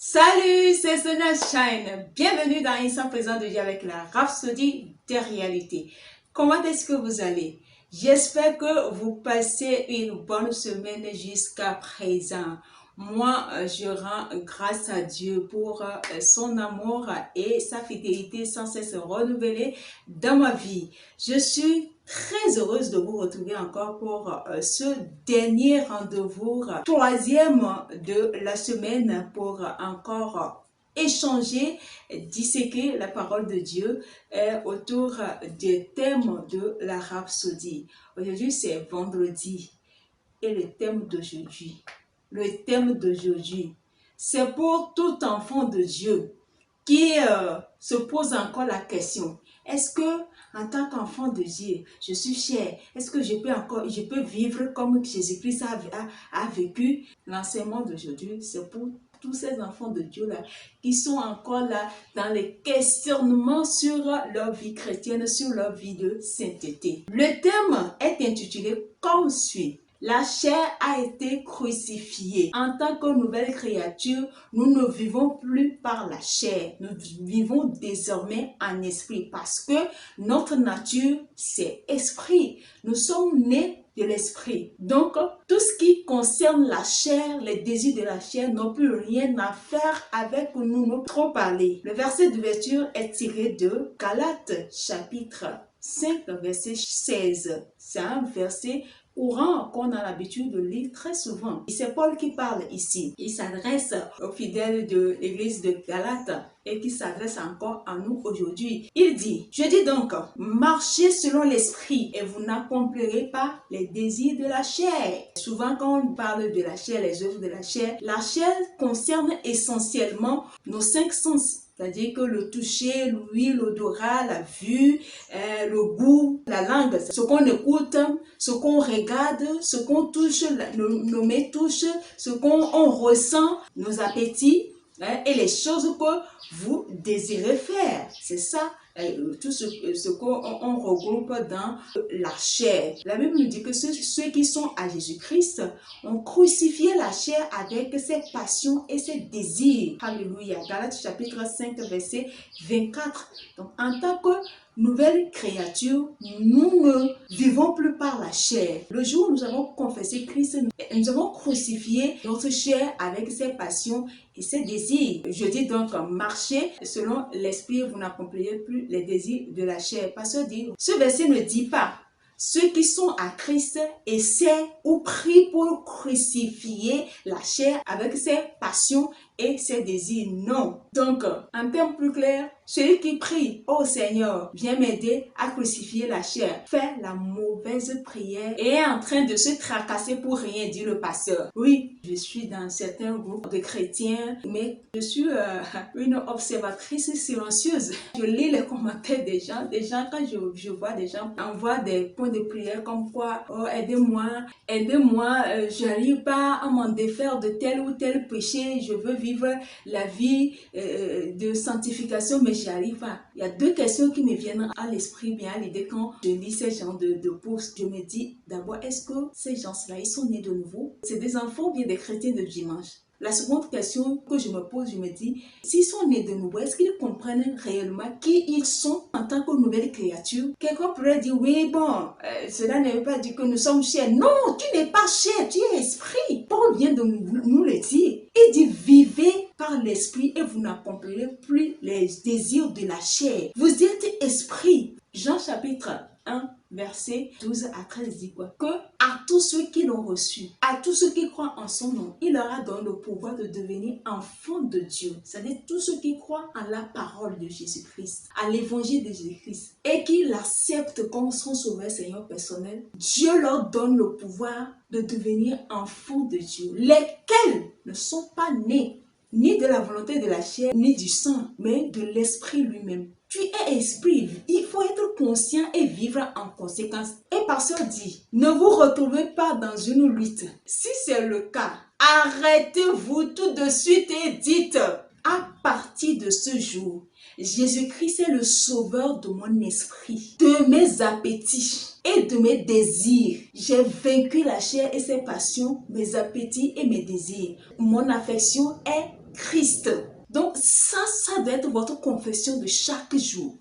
Salut, c'est Sonia Shine. Bienvenue dans Instant Présent de Dieu avec la Rhapsodie des réalités. Comment est-ce que vous allez? J'espère que vous passez une bonne semaine jusqu'à présent. Moi, je rends grâce à Dieu pour son amour et sa fidélité sans cesse renouvelée dans ma vie. Je suis très heureuse de vous retrouver encore pour ce dernier rendez-vous, troisième de la semaine, pour encore échanger, disséquer la parole de Dieu autour des thèmes de la Rhapsodie. Aujourd'hui, c'est vendredi et le thème d'aujourd'hui, c'est pour tout enfant de Dieu qui se pose encore la question, est-ce que en tant qu'enfant de Dieu, je suis cher? Est-ce que je peux vivre comme Jésus-Christ a vécu? L'enseignement d'aujourd'hui, c'est pour tous ces enfants de Dieu là qui sont encore là dans les questionnements sur leur vie chrétienne, sur leur vie de sainteté. Le thème est intitulé comme suit. La chair a été crucifiée. En tant que nouvelle créature, nous ne vivons plus par la chair. Nous vivons désormais en esprit parce que notre nature, c'est esprit. Nous sommes nés de l'esprit. Donc, tout ce qui concerne la chair, les désirs de la chair n'ont plus rien à faire avec nous trop parler. Le verset d'ouverture est tiré de Galates chapitre 5, verset 16. C'est un verset courant qu'on a l'habitude de lire très souvent. Et c'est Paul qui parle ici. Il s'adresse aux fidèles de l'église de Galate et qui s'adresse encore à nous aujourd'hui. Il dit, je dis donc, marchez selon l'esprit et vous n'accomplirez pas les désirs de la chair. Souvent quand on parle de la chair, les œuvres de la chair concerne essentiellement nos 5 sens. C'est-à-dire que le toucher, l'ouïe, l'odorat, la vue, le goût, la langue, ce qu'on écoute, ce qu'on regarde, ce qu'on touche, nos mains touchent, ce qu'on ressent, nos appétits et les choses que vous désirez faire. C'est ça, tout ce qu'on regroupe dans la chair. La Bible nous dit que ceux qui sont à Jésus-Christ ont crucifié la chair avec ses passions et ses désirs. Alléluia. Galates chapitre 5, verset 24. Donc, en tant que nouvelle créature, nous ne vivons plus par la chair. Le jour où nous avons confessé Christ, nous avons crucifié notre chair avec ses passions et ses désirs. Je dis donc, marchez selon l'esprit, vous n'accomplirez plus les désirs de la chair. Pasteur dit, ce verset ne dit pas ceux qui sont à Christ essaient ou prient pour crucifier la chair avec ses passions et ses désirs. Non. Donc, en termes plus clairs, celui qui prie, oh Seigneur, viens m'aider à crucifier la chair, fait la mauvaise prière et est en train de se tracasser pour rien, dit le pasteur. Oui, je suis dans certains groupes de chrétiens, mais je suis une observatrice silencieuse. Je lis les commentaires des gens quand je vois des gens envoient des points de prière comme quoi, oh aidez-moi, j'arrive pas à m'en défaire de tel ou tel péché, je veux vivre la vie de sanctification, mais j'y arrive pas. Il y a deux questions qui me viennent à l'esprit, bien à l'idée quand je lis ces genres de posts. Je me dis d'abord, est-ce que ces gens-là, ils sont nés de nouveau? C'est des enfants ou bien des chrétiens de dimanche? La seconde question que je me pose, je me dis, s'ils sont nés de nouveau, est-ce qu'ils comprennent réellement qui ils sont en tant que nouvelle créature? Quelqu'un pourrait dire, oui, bon, cela ne veut pas dire que nous sommes chers. Non, tu n'es pas chair, tu es esprit. Paul vient de nous le dire. Il dit, vivez par l'esprit et vous n'accomplirez plus les désirs de la chair. Vous êtes esprit. Jean chapitre 1, verset 12 à 13 dit quoi? Que à tous ceux qui l'ont reçu, à tous ceux qui croient en son nom, il leur a donné le pouvoir de devenir enfants de Dieu. C'est-à-dire tous ceux qui croient en la parole de Jésus-Christ, à l'évangile de Jésus-Christ, et qui l'acceptent comme son sauveur Seigneur personnel. Dieu leur donne le pouvoir de devenir enfants de Dieu, lesquels ne sont pas nés ni de la volonté de la chair, ni du sang, mais de l'esprit lui-même. Tu es esprit, il faut être conscient et vivre en conséquence. Et pasteur dit, ne vous retrouvez pas dans une lutte. Si c'est le cas, arrêtez-vous tout de suite et dites, à partir de ce jour, Jésus-Christ est le sauveur de mon esprit, de mes appétits et de mes désirs. J'ai vaincu la chair et ses passions, mes appétits et mes désirs. Mon affection est Christ. Donc ça doit être votre confession de chaque jour.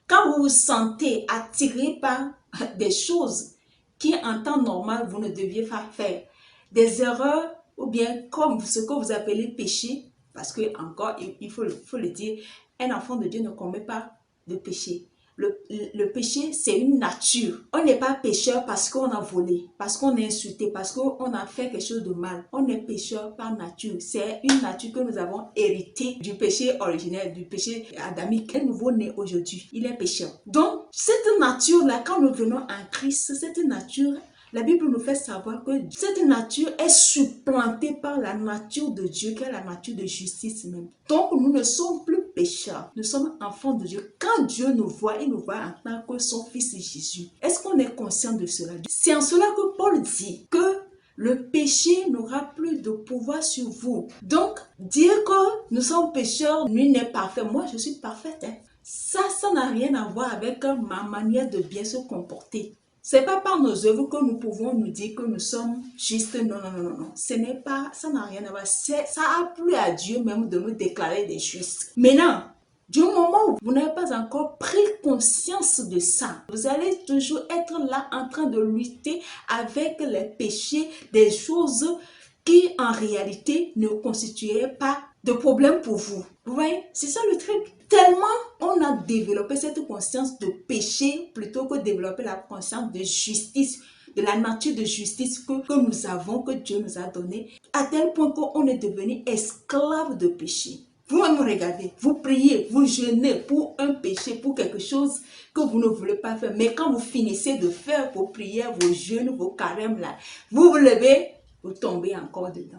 Quand vous vous sentez attiré par des choses qui en temps normal vous ne deviez pas faire, des erreurs ou bien comme ce que vous appelez péché, parce que encore il faut le dire, un enfant de Dieu ne commet pas de péché. Le péché, c'est une nature. On n'est pas pécheur parce qu'on a volé, parce qu'on a insulté, parce qu'on a fait quelque chose de mal. On est pécheur par nature. C'est une nature que nous avons héritée du péché originel, du péché adamique. Un nouveau-né aujourd'hui, il est pécheur. Donc, cette nature-là, quand nous venons en Christ, cette nature, la Bible nous fait savoir que cette nature est supplantée par la nature de Dieu, qui est la nature de justice même. Donc, nous ne sommes plus pécheurs. Nous sommes enfants de Dieu. Quand Dieu nous voit, il nous voit en tant que son Fils Jésus. Est-ce qu'on est conscient de cela? C'est en cela que Paul dit que le péché n'aura plus de pouvoir sur vous. Donc, dire que nous sommes pécheurs, nul n'est parfait. Moi, je suis parfaite. Ça n'a rien à voir avec ma manière de bien se comporter. C'est pas par nos œuvres que nous pouvons nous dire que nous sommes justes. Non. Ce n'est pas, ça n'a rien à voir. Ça a plu à Dieu même de nous déclarer des justes. Maintenant, du moment où vous n'avez pas encore pris conscience de ça, vous allez toujours être là en train de lutter avec les péchés, des choses qui en réalité ne constituaient pas de problème pour vous. Vous voyez, c'est ça le truc. Tellement on a développé cette conscience de péché plutôt que développer la conscience de justice, de la nature de justice que nous avons, que Dieu nous a donné, à tel point qu'on est devenu esclave de péché. Vous-même regardez, vous priez, vous jeûnez pour un péché, pour quelque chose que vous ne voulez pas faire. Mais quand vous finissez de faire vos prières, vos jeûnes, vos carêmes là, vous vous levez, vous tombez encore dedans.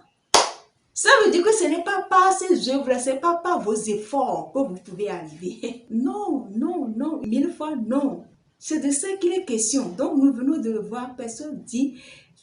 Ça veut dire que ce n'est pas par ces œuvres-là, ce n'est pas par vos efforts que vous pouvez arriver. Non, 1000 fois non. C'est de ça qu'il est question. Donc nous venons de le voir, personne dit,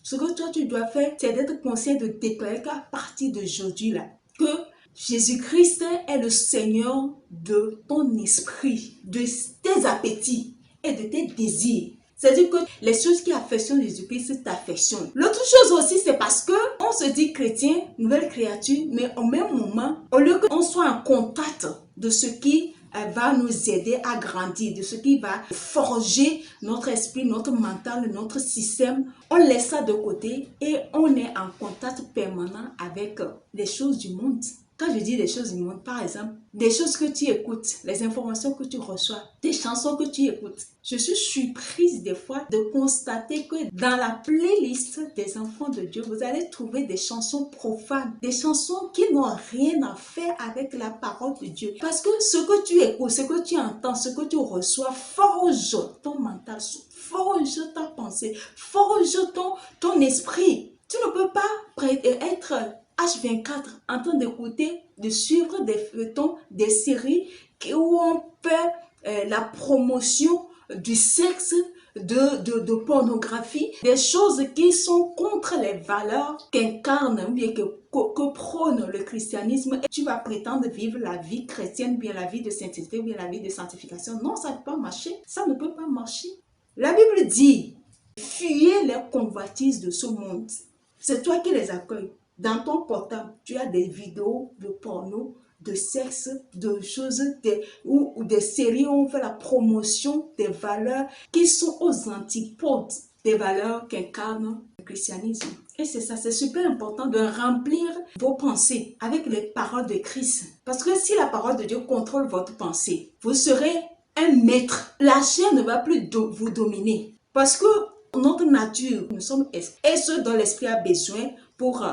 ce que toi tu dois faire, c'est d'être conscient de déclarer qu'à partir d'aujourd'hui là, que Jésus-Christ est le Seigneur de ton esprit, de tes appétits et de tes désirs. C'est-à-dire que les choses qui affectionnent Jésus-Christ t'affectionnent. L'autre chose aussi, c'est parce que on se dit chrétien, nouvelle créature, mais au même moment, au lieu qu'on soit en contact de ce qui va nous aider à grandir, de ce qui va forger notre esprit, notre mental, notre système, on laisse ça de côté et on est en contact permanent avec les choses du monde. Quand je dis des choses du monde, par exemple, des choses que tu écoutes, les informations que tu reçois, des chansons que tu écoutes. Je suis surprise des fois de constater que dans la playlist des enfants de Dieu, vous allez trouver des chansons profanes, des chansons qui n'ont rien à faire avec la parole de Dieu. Parce que ce que tu écoutes, ce que tu entends, ce que tu reçois forge ton mental, forge ta pensée, forge ton esprit. Tu ne peux pas être H24 en train d'écouter, de suivre des feuilletons, des séries où on fait la promotion du sexe, de pornographie, des choses qui sont contre les valeurs qu'incarne ou bien que prône le christianisme. Et tu vas prétendre vivre la vie chrétienne, bien la vie de sainteté, bien la vie de sanctification. Non, ça ne peut pas marcher. Ça ne peut pas marcher. La Bible dit, fuyez les convoitises de ce monde. C'est toi qui les accueilles. Dans ton portable, tu as des vidéos de porno, de sexe, de choses, ou des séries où on fait la promotion des valeurs qui sont aux antipodes des valeurs qu'incarne le christianisme. Et c'est ça, c'est super important de remplir vos pensées avec les paroles de Christ. Parce que si la parole de Dieu contrôle votre pensée, vous serez un maître. La chair ne va plus vous dominer. Parce que notre nature, nous sommes esprits. Et ce dont l'esprit a besoin pour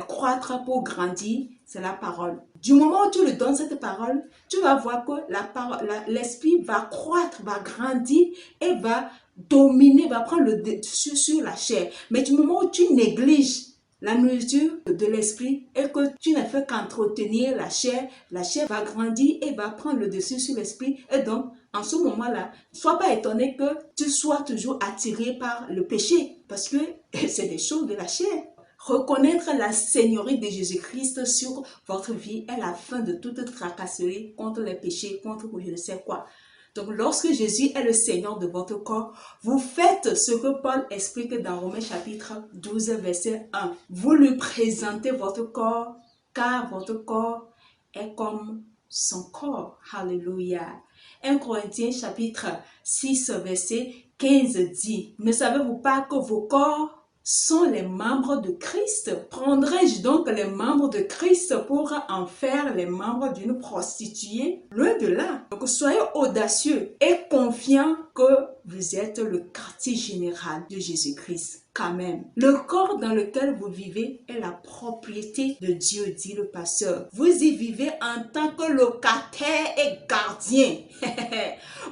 croître, pour grandir, c'est la parole. Du moment où tu lui donnes cette parole, tu vas voir que l'esprit va croître, va grandir et va dominer, va prendre le dessus sur la chair. Mais du moment où tu négliges la nourriture de l'esprit et que tu ne fais qu'entretenir la chair va grandir et va prendre le dessus sur l'esprit. Et donc, en ce moment-là, ne sois pas étonné que tu sois toujours attiré par le péché parce que c'est des choses de la chair. Reconnaître la seigneurie de Jésus-Christ sur votre vie est la fin de toute tracasserie contre les péchés, contre je ne sais quoi. Donc, lorsque Jésus est le Seigneur de votre corps, vous faites ce que Paul explique dans Romains chapitre 12, verset 1. Vous lui présentez votre corps, car votre corps est comme son corps. Alléluia. 1 Corinthiens chapitre 6 verset 15 dit, ne savez-vous pas que vos corps sont les membres de Christ? Prendrai-je donc les membres de Christ pour en faire les membres d'une prostituée? Loin de là. Donc soyez audacieux et confiants que vous êtes le quartier général de Jésus-Christ. Quand même, le corps dans lequel vous vivez est la propriété de Dieu, dit le pasteur. Vous y vivez en tant que locataire et gardien.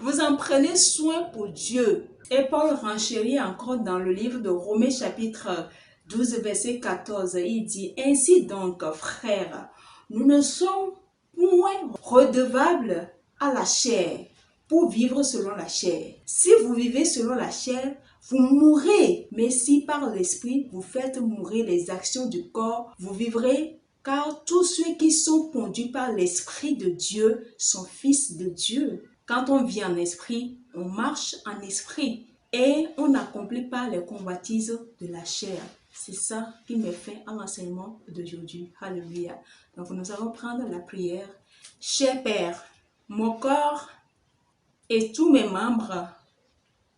Vous en prenez soin pour Dieu. Et Paul renchérit encore dans le livre de Romains chapitre 12 verset 14. Il dit, ainsi donc, frères, nous ne sommes point redevables à la chair pour vivre selon la chair. Si vous vivez selon la chair, vous mourrez. Mais si par l'esprit, vous faites mourir les actions du corps, vous vivrez. Car tous ceux qui sont conduits par l'esprit de Dieu sont fils de Dieu. Quand on vit en esprit, on marche en esprit et on n'accomplit pas les convoitises de la chair. C'est ça qui met fin à l'enseignement d'aujourd'hui. Alléluia. Donc nous allons prendre la prière. Cher Père, mon corps et tous mes membres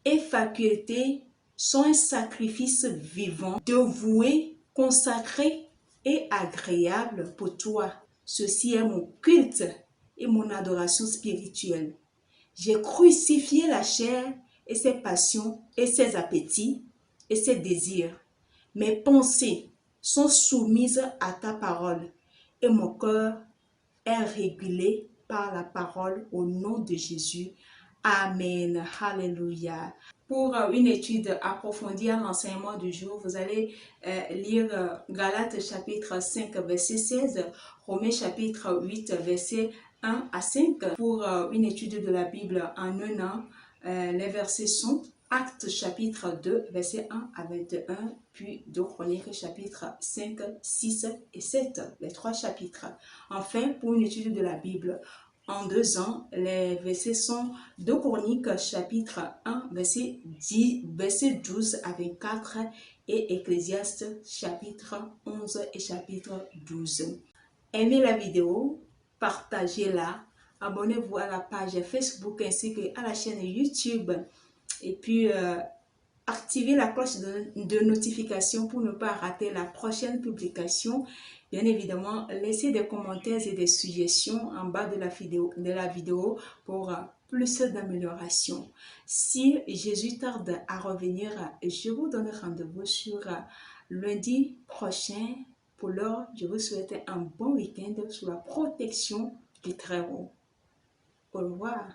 et facultés sont un sacrifice vivant, dévoué, consacré et agréable pour toi. Ceci est mon culte et mon adoration spirituelle. J'ai crucifié la chair et ses passions et ses appétits et ses désirs. Mes pensées sont soumises à ta parole et mon cœur est régulé par la parole au nom de Jésus. Amen. Alléluia. Pour une étude approfondie à l'enseignement du jour, vous allez lire Galates chapitre 5 verset 16, Romains chapitre 8 verset 1 à 5. Pour une étude de la Bible en un an, les versets sont Actes chapitre 2 verset 1 à 21, puis 2 Chroniques chapitre 5, 6 et 7, les trois chapitres. Enfin, pour une étude de la Bible en 2 ans, les versets sont 2 Chroniques chapitre 1 verset 12 à 24 et Ecclésiaste chapitre 11 et chapitre 12. Aimez la vidéo, partagez-la, abonnez-vous à la page Facebook ainsi qu'à la chaîne YouTube et puis activez la cloche de notification pour ne pas rater la prochaine publication. Bien évidemment, laissez des commentaires et des suggestions en bas de la vidéo pour plus d'amélioration. Si Jésus tarde à revenir, je vous donne rendez-vous sur lundi prochain. Pour l'heure, je vous souhaite un bon week-end sous la protection du Très-Haut. Au revoir.